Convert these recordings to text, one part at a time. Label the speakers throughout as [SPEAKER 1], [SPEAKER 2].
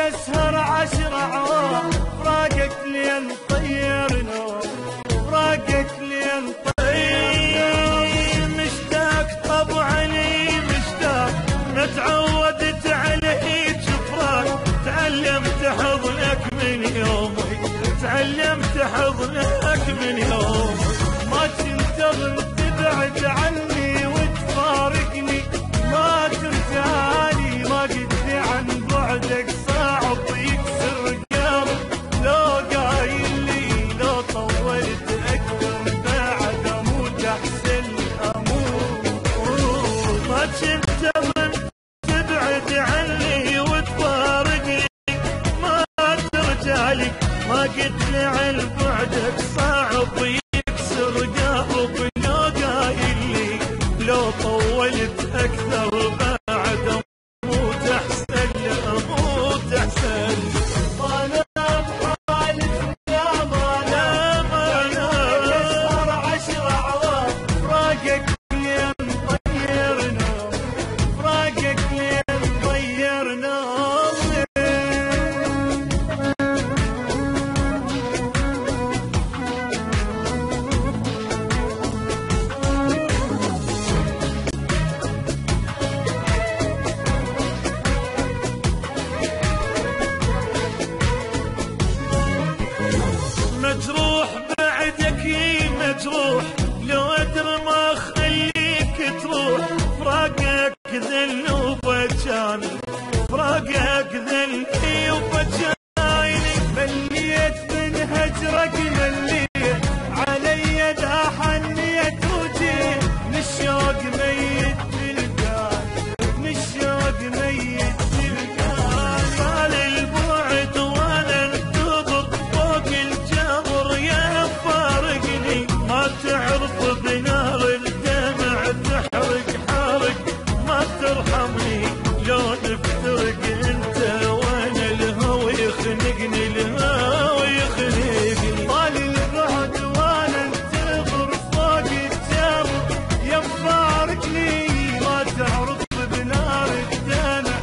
[SPEAKER 1] اسهر 10 عوام فراقك لين طير نوم فراقك لين طير مشتاق طبعا مشتاق ما تعودت عليك فراق تعلمت حضنك من يومي تعلمت حضنك من يومي ما تنتظر تبعد عني وتفارقني ما ترجعني ما قلت عن بعدك صعب يكسر قلب لو قايل لي لو طولت اكثر بعد اموت احسن اموت ما تنتظر تبعد عني وتفارقني ما ترجعني ما قلت عن بعدك صعب يكسر قلب لو قايل لي لو طولت اكثر بعد اموت احسن اموت احسن انا بحالك لا ما اسهر 10 عوام فراقك لين طير نوم فراقك لين طير نوم مجروح بعدك مجروح لو ادري ما اخليك تروح فراقك ذل وبجاني فراقك ذل وبجاني مليت من هجرك مليت علي دا حنيت وجيت من الشوق ميت تلقاني من الشوق ميت تلقاني طال البعد وانا انتظر فوق الجبر يا فارقني ما تعرف بنار الدمع تحرق حارق ما ترحمني لو نفترق انت وانا الهوى يخنقني الهوى يخنقني طال البعد وانا انتظر فوق الجبر يا مفارقني ما تعرف بنار الدمع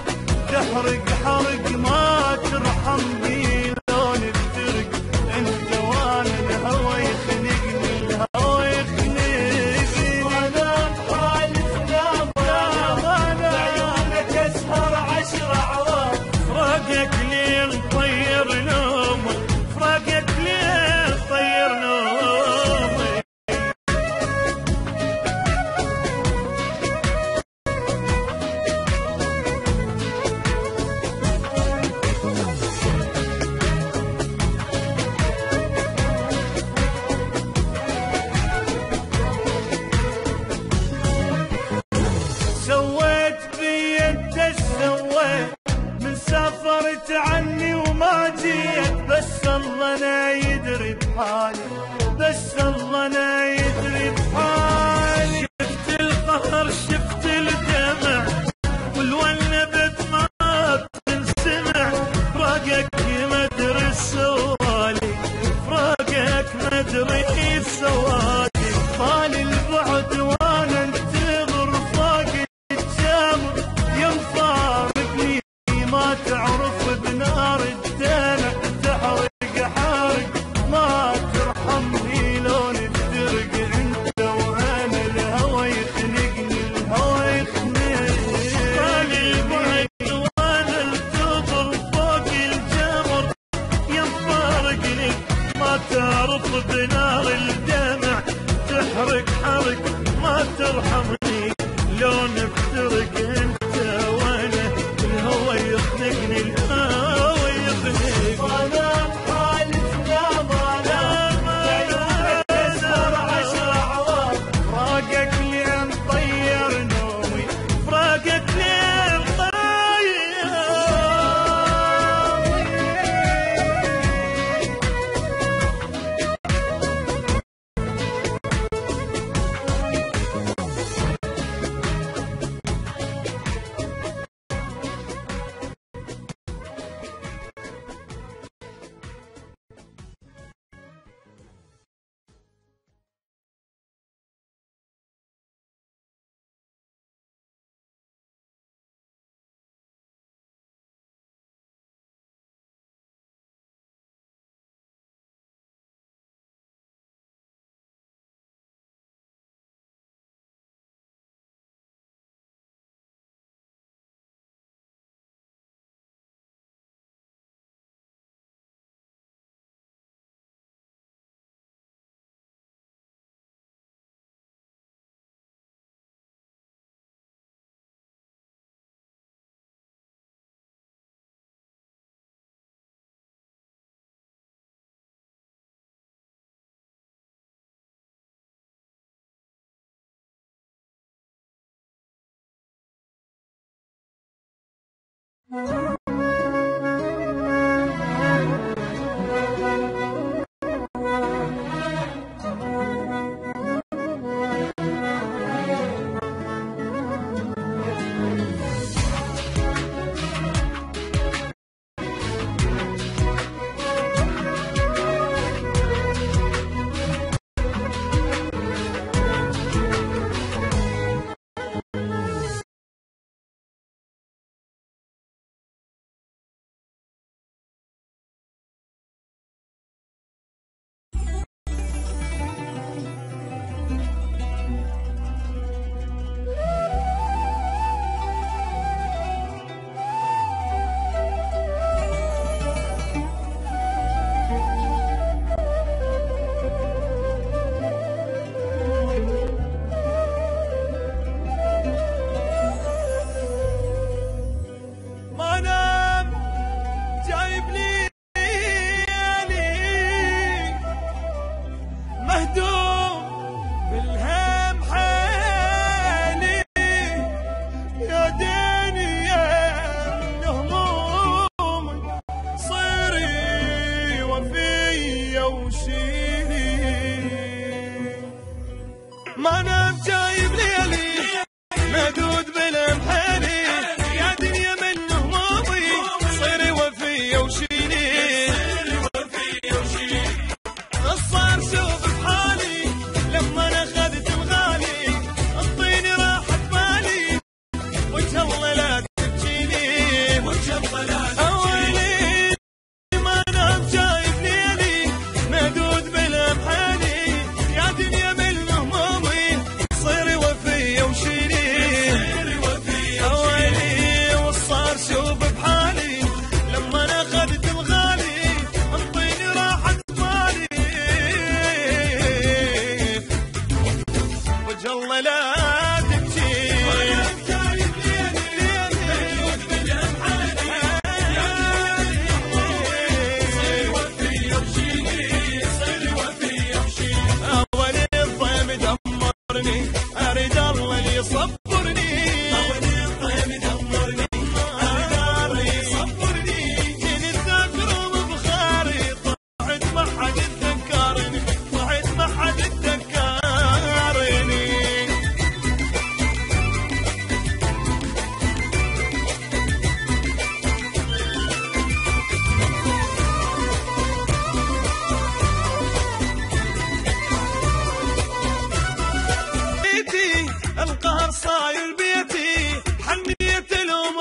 [SPEAKER 1] تحرق حرق ما ترحمني لو نفترق انت وانا الهوى يخنقني الهوى يخنقني وانا بحالك لا بعيونك اسهر 10 عوام فراقك لين طير نومي فراقك لين طير نومي سويت بي انت سويت من سافرت عني وما جيت بس الله انا يدري بحالي بس الله انا يدري بحالي شفت القهر شفت الدمع والولبت ما تنسمع فراقك ما ادري سوالي فراقك ما ادري سوالي طال البعد وانا انتظر فوق الجمر يا مفارقني ما تعرف بنار الدمع تحرق حارق ما ترحم ما نام جايب ليلي مهدود بالمحالي يا دنيا من همومي صيري وفية وشيلي الصار شوف بحالي لما انا اخذت الغالي الطيني راحت بالي وجه الله لا تبكيني وجه الله لا تبكيني ما نام جايب ليلي مهدود بالمحالي يا دنيا من شوف بحالي لما انا اخذت الغالي الطيني راحت بالي وجه الله لا تبكي اولي الضيم دمرني اريد الله اللي يصبرني القهر صاير بيتي حنية الأم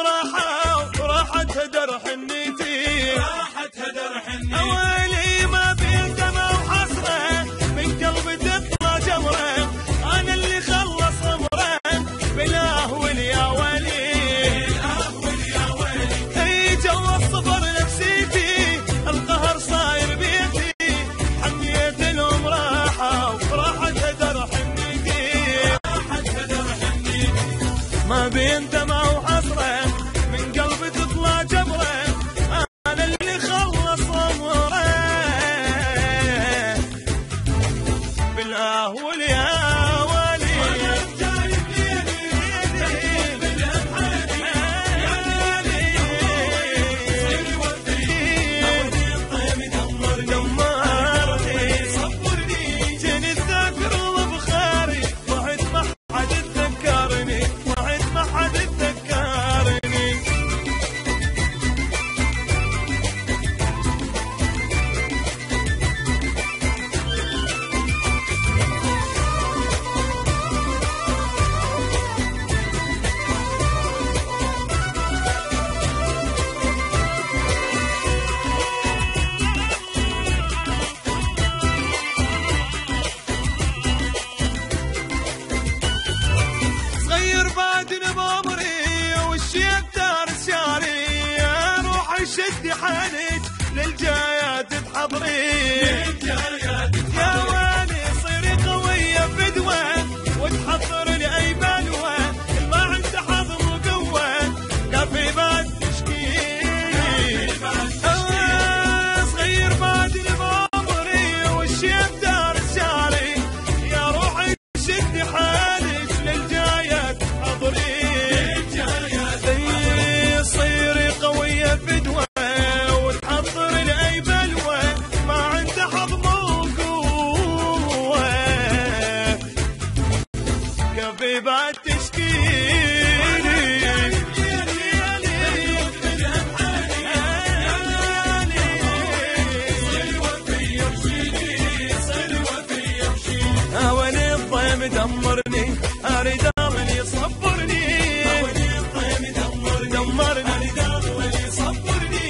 [SPEAKER 1] وراحت هدر حنيتي أويلي ما بين دمع وحسرة من قلبي تطلع جمرة أنا اللي خلص عمره بالأهول يا ولي هي جو الصبر نفسيتي القهر صاير بيتي حنية الأم وراحت هدر حنيتي ما بين دمع وحسرة من قلبي تطلع جبرة أنا اللي خلص عمره بالأهول يا ولي دمرني صبرني جاني الذاكر وبخاري ضعت ما حد تذكرني صغير بعدنا بعمري والشيب دار الشاري روحي شدي حالك للجايات تحضري يا ويلي صيري قوية فدوة وتحضر لي أي بلوة ما عنده حظم وقوة لا في بعد تشكي صغير بعدنا بعمري والشيب دار الشاري يا روحي شدي حالك للجايات صيري نداء ولي صبرني